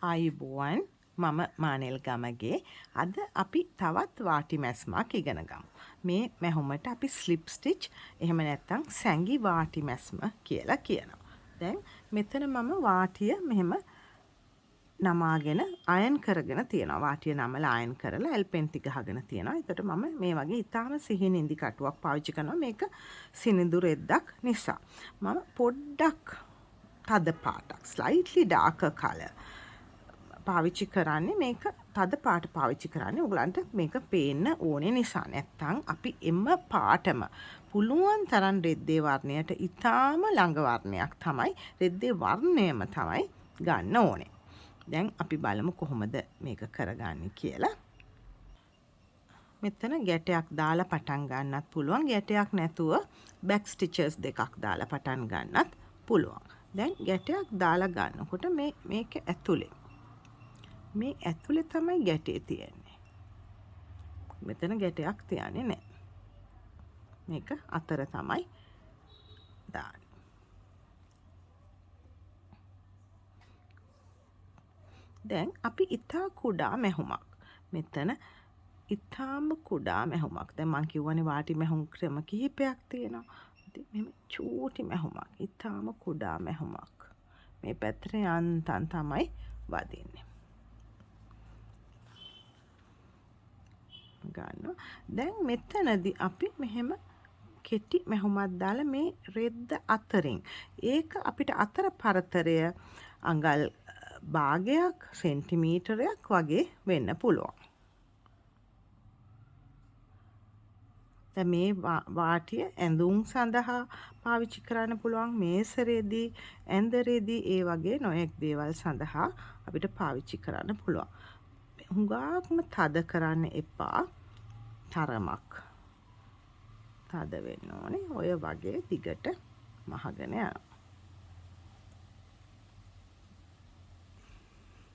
ආයුබෝවන් මම මානෙල් ගමගේ අද අපි තවත් වාටි මැස්මක් ඉගෙන ගමු. මේ මැහුමට අපි ස්ලිප් ස්ටිච් එහෙම නැත්නම් සැඟි වාටි මැස්ම කියලා කියනවා. දැන් මෙතන මම වාටිය මෙහෙම නමාගෙන අයන් කරගෙන තියෙනවා. වාටිය නමලා අයන් කරලා එල්පෙන්ටි ගහගෙන තියෙනවා. ඒකට මම මේ වගේ ඊටාම සිහින ඉදි කටුවක් පාවිච්චි කරනවා. මේක සිනිඳු රෙද්දක් නිසා. මම පොඩ්ඩක් තද පාටක් slightly darker color පාවිච්චි කරන්නේ මේක තද පාට පාවිච්චි කරන්නේ ඔයගලන්ට මේක පේන්න ඕනේ නිසා. නැත්තම් අපි එම පාටම පුළුවන් තරම් රෙද්දේ වර්ණයට ඊටාම ළඟ වර්ණයක් තමයි රෙද්දේ වර්ණයම තමයි ගන්න ඕනේ. දැන් අපි බලමු කොහොමද මේක කරගන්නේ කියලා. මෙතන ගැටයක් දාලා පටන් ගන්නත් පුළුවන්. ගැටයක් නැතුව බැක් ස්ටිචස් දෙකක් දාලා පටන් ගන්නත් පුළුවන්. දැන් ගැටයක් දාලා ගන්නකොට මේක ඇතුලේ මේ ඇතුලේ තමයි ගැටේ තියෙන්නේ. මෙතන ගැටයක් තියන්නේ නැහැ. මේක අතර තමයි දාන්නේ. දැන් අපි ඊටා කුඩා මැහුමක්. මෙතන ඊටාම කුඩා මැහුමක්. දැන් මම කියවනේ වාටි මැහුම් ක්‍රම කිහිපයක් තියෙනවා. ඉතින් මෙහෙම චූටි මැහුමක්. ඊටාම කුඩා මැහුමක්. මේ පැත්තට යන්තම් තමයි වදින්නේ. ගන්නවා. දැන් මෙතනදී අපි මෙහෙම කෙටි මැහුමක් දාලා මේ රෙද්ද අතරින් ඒක අපිට අතර පරතරය අඟල් භාගයක් සෙන්ටිමීටරයක් වගේ වෙන්න පුළුවන්. දැන් මේ වාටිය ඇඳුම් සඳහා පාවිච්චි කරන්න පුළුවන්. මේසරේදී ඇඳරේදී ඒ වගේ නොයෙක් දේවල් සඳහා අපිට පාවිච්චි කරන්න පුළුවන්. හුඟක්ම තද කරන්න එපා. තරමක් තද වෙන්න ඕනේ. ඔය වගේ දිගට මහගෙන යනවා.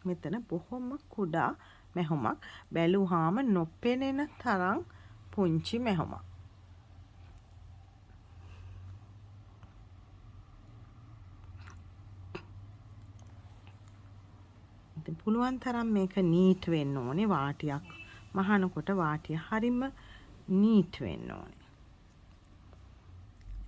මෙතන බොහොම කුඩා මැහුමක්. බැලුවාම නොපෙනෙන තරම් පුංචි මැහුමක්. ඉතින් පුළුවන් තරම් මේක නීට් වෙන්න ඕනේ. වාටියක් මහනකොට වාටිය හරිම නීට් වෙන්න ඕනේ.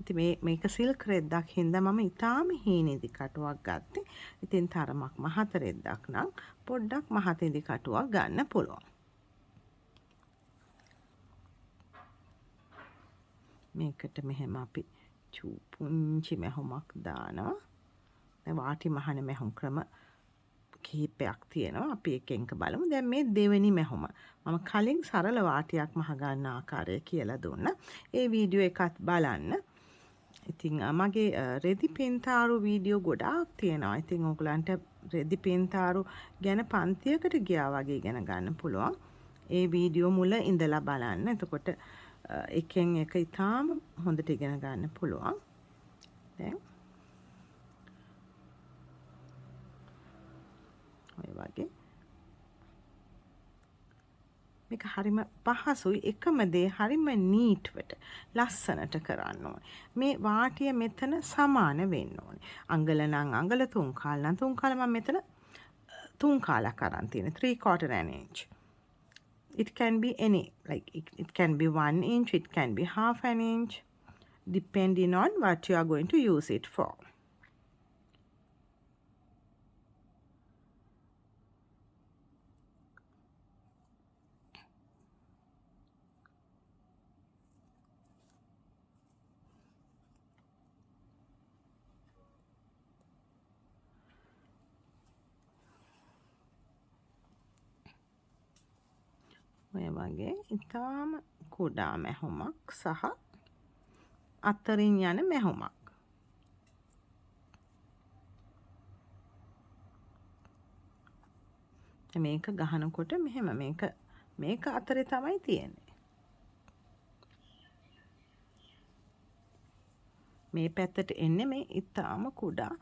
ඉතින් මේක සිල්ක් රෙද්දක් හින්දා මම ඊටාම හීනිදි කටුවක් ගත්තේ. ඉතින් තරමක් මහත රෙද්දක් නම් පොඩ්ඩක් මහත ඉදි කටුවක් ගන්න පුළුවන්. මේකට මෙහෙම අපි පුංචි මැහුමක් දානවා. දැන් වාටි මහන මැහුම් ක්‍රම කිහිපයක් තියෙනවා. අපි එකෙන් බලමු. දැන් මේ දෙවෙනි මැහුම. මම කලින් සරල වාටියක් මහ ගන්න ආකාරය කියලා දුන්නා. ඒ වීඩියෝ එකත් බලන්න. ඉතින් මගේ රෙදි පින්තාරු වීඩියෝ ගොඩාක් තියෙනවා. ඉතින් ඔයගලන්ට රෙදි පින්තාරු ගැන පන්තියකට ගියා වගේ ඉගෙන ගන්න පුළුවන්. ඒ වීඩියෝ මුල ඉඳලා බලන්න. එතකොට එකෙන් එක ඉතාම හොඳට ඉගෙන ගන්න පුළුවන්. දැන් ඔය වගේ මේක හරිම පහසුයි. එකම දේ හරිම නීට්වට ලස්සනට කරන්න ඕනේ. මේ වාටිය මෙතන සමාන වෙන්න ඕනේ. අඟල නම් අඟල, තුන් කාල නම් තුන් කාල. මම මෙතන තුන් කාලක් අරන් තියෙන 3/4 an inch. It can be any, like it can be 1 inch, it can be half an inch, depending on what you are going to use it for. ඔය වගේ ඉතාම කුඩා මැහුමක් සහ අතරින් යන මැහුමක්. මේක ගහනකොට මෙහෙම මේක අතරේ තමයි තියෙන්නේ. මේ පැත්තට එන්නේ මේ ඉතාම කුඩා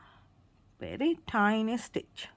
very tiny stitch.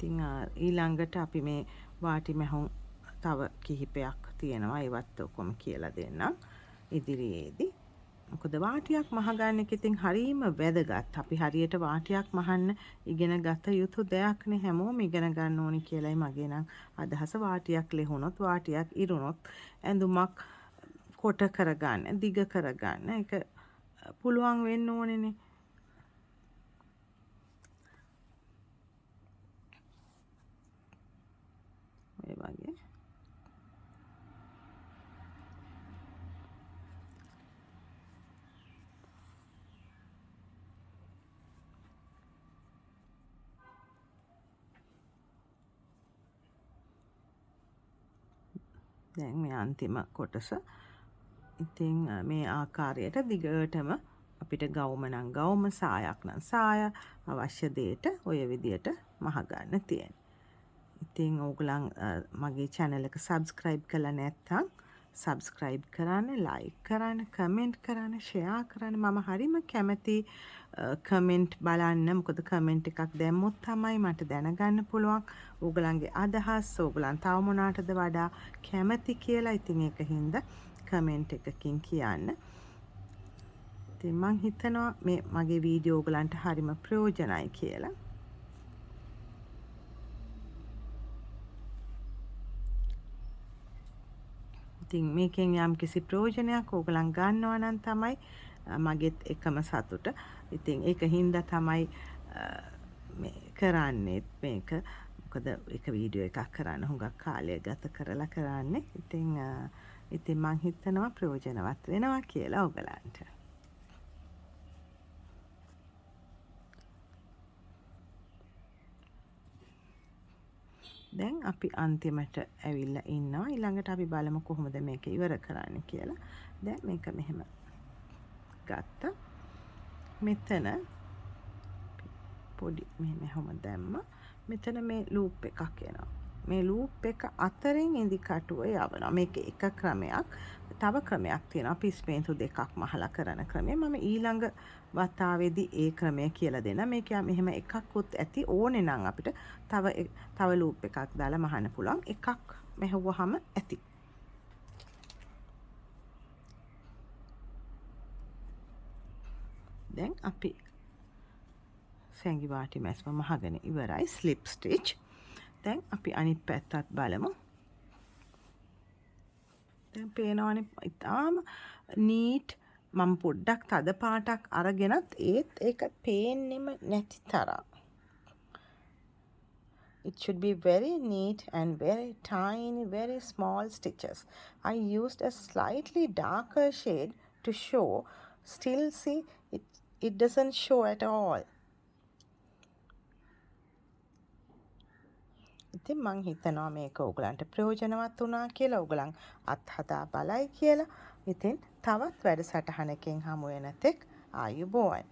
ඉතින් ඊළඟට අපි මේ වාටි මැහුම් තව කිහිපයක් තියෙනවා. ඒවත් ඔක්කොම කියලා දෙන්නම් ඉදිරියේදී. මොකද වාටියක් මහගන්න එක ඉතින් හරීම වැදගත්. අපි හරියට වාටියක් මහන්න ඉගෙන ගත යුතු දෙයක්නේ. හැමෝම ඉගෙන ගන්න ඕනි කියලායි මගේ නම් අදහස. වාටියක් ලෙහුනොත්, වාටියක් ඉරුණොත් ඇඳුමක් කොට කරගන්න, දිග කරගන්න ඒක පුළුවන් වෙන්න ඕනේනේ. ඔය වගේ දැන් මේ අන්තිම කොටස. ඉතින් මේ ආකාරයට දිගටම අපිට ගවුම නම් ගවුම, සායක් නම් සාය අවශ්‍ය දෙයට ඔය විදියට මහගන්න තියෙනවා. ඉතින් ඕගොල්ලන් මගේ channel එක subscribe කරලා නැත්නම් subscribe කරන්න, like කරන්න, comment කරන්න, share කරන්න. මම හරිම කැමති comment බලන්න. මොකද comment එකක් දැම්මොත් තමයි මට දැනගන්න පුළුවන් ඕගොල්ලන්ගේ අදහස්, ඕගොල්ලන් තව මොනකටද වඩා කැමති කියලා. ඉතින් ඒකින්ද comment එකකින් කියන්න. ඉතින් මං හිතනවා මේ මගේ වීඩියෝ ඕගොල්ලන්ට හරිම ප්‍රයෝජනයි කියලා. ඉතින් මේකෙන් යම් කිසි ප්‍රයෝජනයක් ඕගොල්ලන් ගන්නවා නම් තමයි මගෙත් එකම සතුට. ඉතින් ඒක හින්දා තමයි මේ කරන්නේත් මේක. මොකද එක වීඩියෝ එකක් කරන්න හුඟක් කාලය ගත කරලා කරන්නේ. ඉතින් මං හිතනවා ප්‍රයෝජනවත් වෙනවා කියලා ඕගොල්ලන්ට. දැන් අපි අන්තිමට ඇවිල්ලා ඉන්නවා. ඊළඟට අපි බලමු කොහොමද මේක ඉවර කරන්නේ කියලා. දැන් මේක මෙහෙම ගත්තා. මෙතන පොඩි මෙහෙම දැම්ම. මෙතන මේ ලූප් එකක් එනවා. මේ ලූප් එක අතරින් ඉදි කටුව යවනවා. මේක එක ක්‍රමයක්. තව ක්‍රමයක් තියෙනවා. අපි ස්පේන්තු දෙකක් මහලා කරන ක්‍රමය. මම ඊළඟ වතාවේදී ඒ ක්‍රමය කියලා දෙන්න. මේක මෙහෙම එකක්වත් ඇති ඕනේ නම් අපිට තව ලූප් එකක් දාලා මහන්න පුළුවන්. එකක් මෙහුවහම ඇති. දැන් අපි සැඟි වාටි මැස්ම මහගෙන ඉවරයි. Slip stitch. දැන් අපි අනිත් පැත්තත් බලමු. දැන් පේනවනේ ඉතාලම නීට්. මම පොඩ්ඩක් තද පාටක් අරගෙනත් ඒත් ඒක පේන්නෙම නැති තරම්. It should be very neat and very tiny, very small stitches. I used a slightly darker shade to show. Still see, it doesn't show at all. ඉතින් මං හිතනවා මේක ඕගලන්ට ප්‍රයෝජනවත් වුණා කියලා. ඕගලන් අත්හදා බලයි කියලා. ඉතින් තවත් වැඩසටහනකින් හමු වෙන තෙක් ආයුබෝවන්.